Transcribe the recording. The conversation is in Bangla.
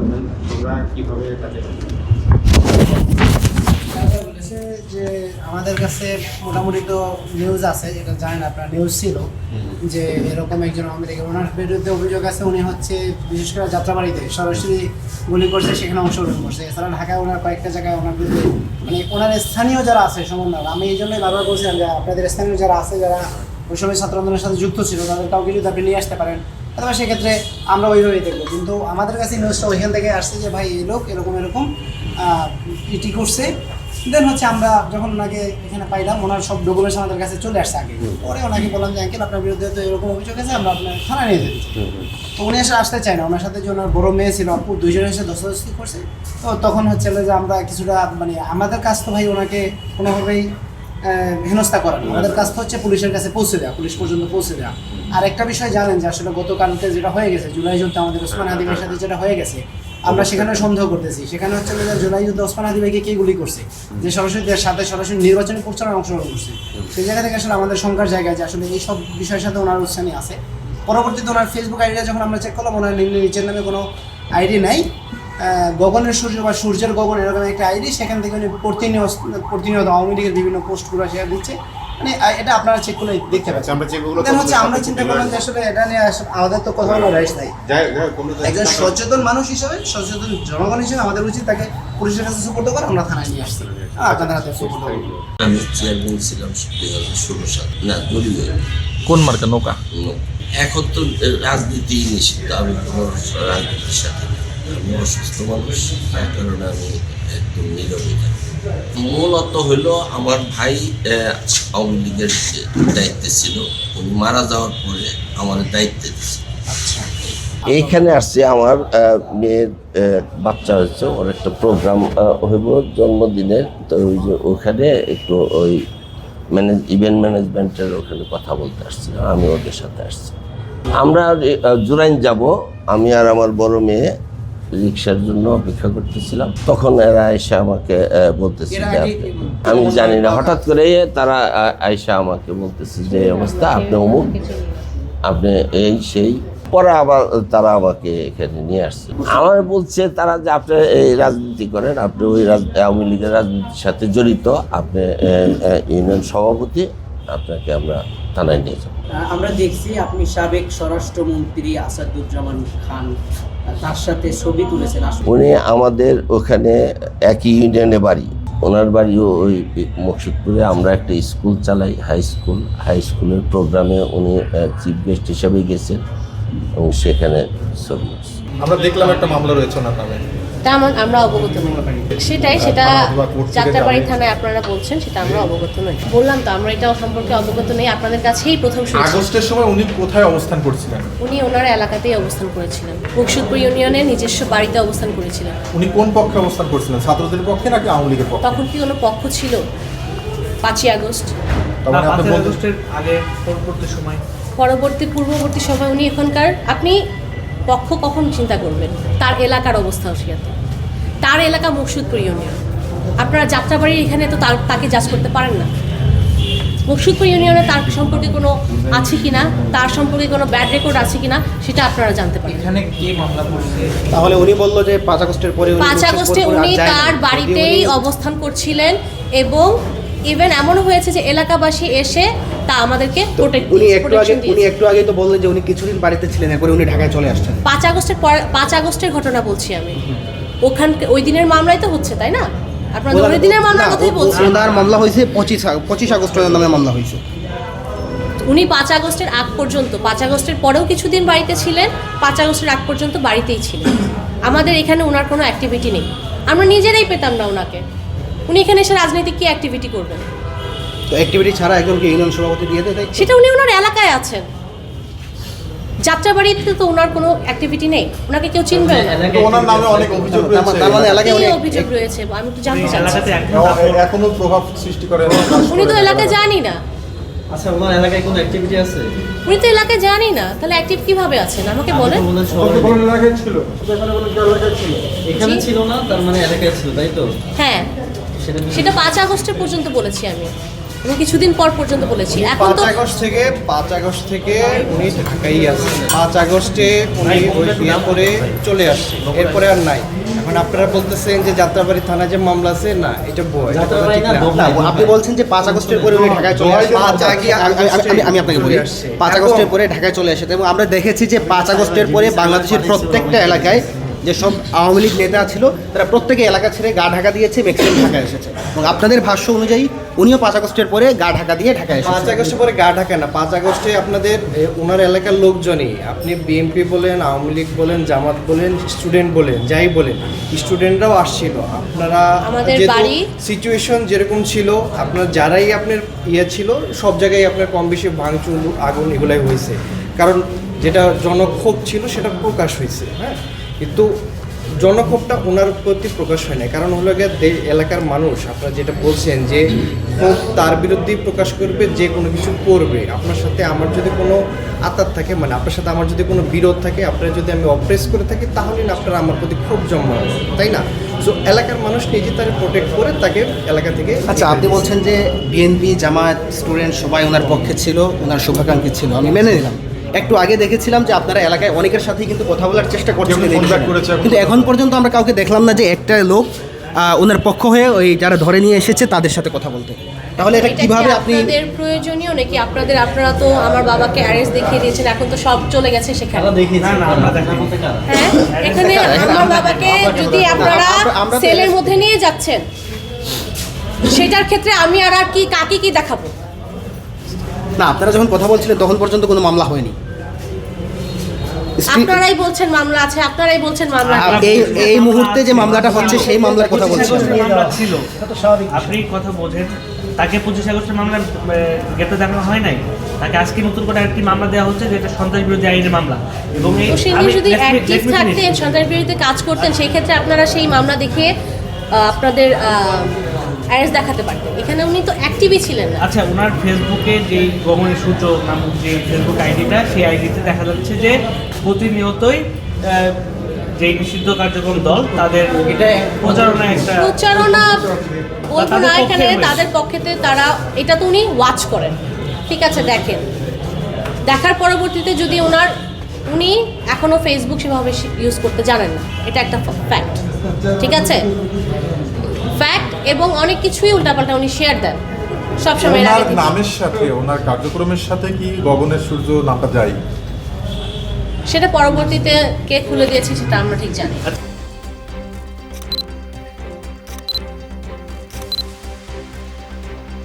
পারবেন, তোমরা কিভাবে তাদের বলেছে যে আমাদের কাছে মোটামুটি তো নিউজ আছে, যেটা জানেন আপনার নিউজ ছিল যে এরকম একজন আমেরিকান, ওনার বিরুদ্ধে অভিযোগ আছে উনি হচ্ছে বিশেষ করে যাত্রাবাড়িতে সরাসরি গুলি করছে, সেখানে অংশগ্রহণ করছে। এছাড়া ঢাকায় ওনার কয়েকটা জায়গায় ওনার বিরুদ্ধে মানে ওনার স্থানীয় যারা আছে সমন্বয়, আমি এই জন্যই বারবার বলছিলাম যে আপনাদের স্থানীয় যারা আছে, যারা ওই সময় ছাত্র আন্দোলনের সাথে যুক্ত ছিল, তাদের কাউকে যদি আপনি নিয়ে আসতে পারেন অথবা সেক্ষেত্রে আমরা ওইভাবেই দেখবো। কিন্তু আমাদের কাছে নিউজটা ওইখান থেকে আসছে যে ভাই এই লোক এরকম এরকম ইটি করছে। দেন হচ্ছে আমরা যখন ওনাকে এখানে পাইলাম, ওনার সব ডকুমেন্টস আমাদের কাছে চলে আসছে আগে। পরে ওনাকে বললাম যে আঙ্কেল আপনার বিরুদ্ধে তো এরকম অভিযোগ আছে, আমরা আপনার থানায় নিয়ে যেতে চাই। তো উনি এসে আসতে চায় না, ওনার সাথে যে ওনার বড় মেয়ে ছিল আপু, দুইজনের এসে দোষাদোষি করছে। তো তখন হচ্ছে যে আমরা কিছুটা মানে আমাদের কাজ তো ভাই ওনাকে কোনোভাবেই হেনস্থা করা না, আমাদের কাজ তো হচ্ছে পুলিশের কাছে পৌঁছে দেওয়া, পুলিশ পর্যন্ত পৌঁছে দেওয়া। আর একটা বিষয় জানেন যে আসলে গতকালকে যেটা হয়ে গেছে জুলাই যুদ্ধে আমাদের ওসমান হাদি ভাইয়ের সাথে যেটা হয়ে গেছে, আমরা সেখানে সন্দেহ করতেছি সেখানে হচ্ছে যে জুলাই যুদ্ধে ওসমান হাদি ভাইকে কে গুলি করছে, যে সরাসরি সাথে সরাসরি নির্বাচনী প্রচারণায় অংশগ্রহণ করছে। সেই জায়গা থেকে আসলে আমাদের শঙ্কার জায়গায় যে আসলে এই সব বিষয়ের সাথে ওনার উৎসাহী আছে। পরবর্তীতে ওনার ফেসবুক আইডিটা যখন আমরা চেক করলাম, ওনার নিচের নামে কোনো আইডি নাই, গগনের সূর্য বা সূর্যের গগন এরকম একটা আইডি, সেখান থেকে উনি প্রতিনিয়ত আওয়ামী লীগের বিভিন্ন পোস্টগুলো শেয়ার দিচ্ছে। মানে এটা আপনারা চেক করে দেখতে পাচ্ছেন। আমরা চিন্তা করলাম যে আসলে এটা নিয়ে আমাদের তো কথা বলার রাইট নাই। একজন সচেতন মানুষ হিসেবে, সচেতন জনগণ হিসেবে আমাদের উচিত তাকে পুলিশের কাছে সুপর্দ করে আমরা থানায় নিয়ে আসছি, আপনাদের হাতে সুপর্দ করব। আমি চেয়ারম্যান ছিলাম 2016 সাল না দলীয়। কোন মার্কা? নৌকা। এখন তো রাজনীতি নিষিদ্ধ, আমি কোনো রাজনীতির সাথে নেই। আমি অসুস্থ মানুষ, তার কারণে আমি একদম নীরবে থাকি। মূলত হলো আমার ভাই আওয়ামী লীগের দায়িত্বে ছিল, উনি মারা যাওয়ার পরে আমার দায়িত্বে দিয়েছে। এইখানে আসছে আমার মেয়ের বাচ্চা হয়েছে, ওর একটা প্রোগ্রাম হইব জন্মদিনের, তো ওই যে ওখানে একটু ওই ইভেন্ট ম্যানেজমেন্টের ওখানে কথা বলতে আসছি, আমি ওদের সাথে আসছি। আমরা জুরাইন যাব, আমি আর আমার বড় মেয়ে রিক্সার জন্য অপেক্ষা করতেছিলাম, তখন এরা এসে আমাকে বলতেছে যে আমি জানি না, হঠাৎ করে তারা আয়সা আমাকে বলতেছে যে অবস্থা, আপনি অমুক, আপনি এই সেই। পরে আবার তারা আমাকে এখানে নিয়ে আসছে, আমার বলছে তারা যে আপনি এই রাজনীতি করেন, আপনি ওই আওয়ামী লীগের রাজনীতির সাথে জড়িত, আপনি ইউনিয়ন সভাপতি, আপনাকে আমরা থানায় নিয়ে যাব। আমরা দেখছি আপনি সাবেক স্বরাষ্ট্রমন্ত্রী আসাদুজ্জামান খান, তার সাথে ছবি তুলেছেন। উনি আমাদের ওখানে একই ইউনিয়নে বাড়ি, ওনার বাড়িও ওই মকসুদপুরে। আমরা একটা স্কুল চালাই, হাই স্কুলের প্রোগ্রামে উনি চিফ গেস্ট হিসেবে গেছেন এবং সেখানে ছবি। আমরা দেখলাম একটা মামলা রয়েছে ওনার নামে, তেমন আমরা অবগত নই। সেটা যাত্রাবাড়ি থানায় আপনারা বলছেন, সেটা আমরা অবগত নই। বললাম তো আমরা এটা সম্পর্কে অবগত নই, আপনাদের কাছেই প্রথম শুনছি। আগস্টের সময় উনি কোথায় অবস্থান করছিলেন? উনি ওনার এলাকাতেই অবস্থান করেছিলেন, মকসুদপুর ইউনিয়নের নিজস্ব বাড়িতে অবস্থান করেছিলেন। উনি কোন পক্ষে অবস্থান করছিলেন, ছাত্রদের পক্ষে নাকি আওয়ামী লীগের পক্ষে? তখন কি কোনো পক্ষ ছিল? 5ই আগস্ট পূর্ববর্তী সময় উনি এখানকার, আপনি পক্ষ কখন চিন্তা করবেন? তার এলাকার অবস্থা সেটাতে, তার এলাকা মকসুদপুর ইউনিয়ন। আপনারা যাত্রাবাড়ির এখানে তো তাকে জাজ করতে পারেন না। মকসুদপুর ইউনিয়নে তার সম্পর্কে কোনো আছে কিনা, তার সম্পর্কে কোনো ব্যাড রেকর্ড আছে কিনা, সেটা আপনারা জানতে পারেন। এখানে কি মামলা করছে? তাহলে উনি বলল যে 5 আগস্টের পরে 5 আগস্টে উনি তার বাড়িতেই অবস্থান করছিলেন এবং ইভেন এমন হয়েছে যে এলাকাবাসী এসে তা আমাদেরকে উনি একটু আগে তো বললেন যে উনি কিছুদিন বাড়িতে ছিলেন, এরপরে উনি ঢাকায় চলে আসছেন। 5 আগস্টের ঘটনা বলছি আমি, ওখানকে ওই দিনের মামলাই তো হচ্ছে, তাই না? আপনারা ওই দিনের মামলার কথাই বলছেন। ওনার মামলা হয়েছে 25 আগস্টের নামে মামলা হয়েছে। উনি 5 আগস্টের আগ পর্যন্ত, 5 আগস্টের পরেও কিছুদিন বাড়িতে ছিলেন, 5 আগস্টের আগ পর্যন্ত বাড়িতেই ছিলেন। আমাদের এখানে ওনার কোনো অ্যাক্টিভিটি নেই, আমরা নিজেরাই পেতাম না ওনাকে। উনি এখানে এসে রাজনৈতিক কি অ্যাক্টিভিটি করবেন? তো অ্যাক্টিভিটি ছাড়া একজনকে ইউনিয়ন সভাপতি দিয়ে দেয়, সেটা উনি ওনার এলাকায় আছেন। যাত্রাবাড়িতে তো ওনার কোনো অ্যাক্টিভিটি নেই, ওনাকে কেউ চিনবে না। ওনার নামে অনেক অভিযোগ রয়েছে। তার মানে এলাকায় অনেক অভিযোগ রয়েছে, আমি তো জানতে চাচ্ছি। এখনো প্রভাব সৃষ্টি করে উনি তো এলাকায় জানি না। আচ্ছা, ওনার এলাকায় কোনো অ্যাক্টিভিটি আছে? উনি তো এলাকায় জানি না, তাহলে অ্যাক্টিভ কিভাবে আছেন আমাকে বলেন। এখানে ছিল না, তার মানে এলাকায় ছিল, তাই তো? হ্যাঁ, সেটা 5 আগস্টের পর্যন্ত বলেছি আমি। এবং কিছুদিন পর পর্যন্ত বলেছি। এখন তো 5 আগস্ট থেকে উনি ঢাকাই আছেন। 5 আগস্টে উনি ওই বিয়ে করে চলে আসছে, এরপরে আর নাই। এখন আপনারা বলতেছেন যে যাত্রাবাড়ি থানায় যে মামলা আছে, না এটা বই, এটা কথা ঠিক না। না, আপনি বলছেন যে 5 আগস্টের পরে উনি ঢাকায় চলে আসে। আমি আপনাকে বলি 5 আগস্টের পরে ঢাকায় চলে এসেছে এবং আমরা দেখেছি যে 5 আগস্টের পরে বাংলাদেশের প্রত্যেকটা এলাকায় যেসব আওয়ামী লীগ নেতা ছিল তারা প্রত্যেকে এলাকা ছেড়ে গা ঢাকা দিয়েছে, ম্যাক্সিমাম ঢাকায় এসেছে। এবং আপনাদের ভাষ্য অনুযায়ী উনিও 5 আগস্টের পরে গা ঢাকা দিয়ে ঢাকায় 5 এসেছে। আগস্টের পরে গা ঢাকা না, 5 আগস্টে আপনাদের ওনার এলাকার লোকজনই, আপনি বিএনপি বলেন, আওয়ামী লীগ বলেন, জামাত বলেন, স্টুডেন্ট বলেন, যাই বলেন, স্টুডেন্টরাও আসছিল। আপনারা আমাদের বাড়ি সিচুয়েশন যেরকম ছিল, আপনার যারাই আপনার ইয়ে ছিল সব জায়গায় আপনার কম বেশি ভাঙচুর, আগুন এগুলাই হয়েছে। কারণ যেটা জনক্ষোভ ছিল সেটা প্রকাশ হয়েছে, হ্যাঁ, কিন্তু জনক্ষোভটা ওনার প্রতি প্রকাশ হয় না। কারণ হলো গিয়ে এলাকার মানুষ, আপনারা যেটা বলছেন যে ক্ষোভ তার বিরুদ্ধেই প্রকাশ করবে, যে কোনো কিছু করবে। আপনার সাথে আমার যদি কোনো আতাত থাকে, মানে আপনার সাথে আমার যদি কোনো বিরোধ থাকে, আপনারা যদি আমি অপ্রেস করে থাকি, তাহলে না আপনারা আমার প্রতি ক্ষোভ জন্মাবে, তাই না? সো এলাকার মানুষ নিজে তার প্রোটেক্ট করে তাকে এলাকা থেকে। আচ্ছা, আপনি বলছেন যে বিএনপি, জামাত, স্টুডেন্ট সবাই ওনার পক্ষে ছিল, ওনার শুভাকাঙ্ক্ষী ছিল, আমি মেনে নিলাম। একটু আগে দেখেছিলাম যে আপনারা এলাকায় অনেকের সাথেই কিন্তু কথা বলার চেষ্টা করছিলেন, কিন্তু এখন পর্যন্ত আমরা কাউকে দেখলাম না যে একটা লোক ওনার পক্ষ হয়ে ওই যারা ধরে নিয়ে এসেছে তাদের সাথে কথা বলতে। তাহলে এটা কিভাবে আপনি আপনাদের প্রয়োজনীয় নাকি আপনারা তো আমার বাবাকে অ্যারেস্ট দেখিয়ে দিয়েছেন, এখন তো সব চলে গেছে সেখানে। হ্যাঁ, এখানে আমার বাবাকে যদি আপনারা সেলের মধ্যে নিয়ে যাচ্ছেন, সেটার ক্ষেত্রে আমি আর কি কাকে কি দেখাবো? না, আপনারা যখন কথা বলছিলেন তখন পর্যন্ত কোনো মামলা হয়নি। আপনারাই বলছেন মামলা আছে, আপনারাই বলছেন মামলা এই মুহূর্তে যে মামলাটা হচ্ছে সেই মামলার কথা বলছেন। মামলা ছিল, আপনি কথা বোঝেন। তাকে 25 আগস্টের মামলা গ্রেপ্তার দেখানো হয় নাই, তাকে আজকে নতুন করে একটি মামলা দেওয়া হচ্ছে যেটা সন্ত্রাস বিরোধী আইনের মামলা। এবং তিনি যদি অ্যাক্টিভ থাকতেন, সন্ত্রাস বিরোধী কাজ করতেন, সেই ক্ষেত্রে আপনারা সেই মামলা দেখিয়ে আপনাদের অ্যারেস্ট দেখাতে পারতেন। এখানে উনি তো অ্যাক্টিভই ছিলেন না। আচ্ছা, ওনার ফেসবুকে যেই গগনের সূর্য নামক যে ফেসবুক আইডিটা, সেই আইডিতে দেখা যাচ্ছে যে প্রতিনিয়তই যে নিষিদ্ধ কার্যক্রম দল তাদের এটা প্রচারণা বলবো না, এখানে তাদের পক্ষেতে তারা এটা তো উনি ওয়াচ করেন, ঠিক আছে, দেখেন। দেখার পরবর্তীতে যদি উনি এখনো ফেসবুক সেভাবে ইউজ করতে জানেন না, এটা একটা ফ্যাক্ট, ঠিক আছে, ফ্যাক্ট। এবং অনেক কিছুই উল্টাপাল্টা উনি শেয়ার দেন সবসময়। ওনার নামের সাথে ওনার কার্যক্রমের সাথে কি গগনের সূর্য নামটা যায়? সেটা পরবর্তীতে কে খুলে দিয়েছে সেটা আমরা ঠিক জানি।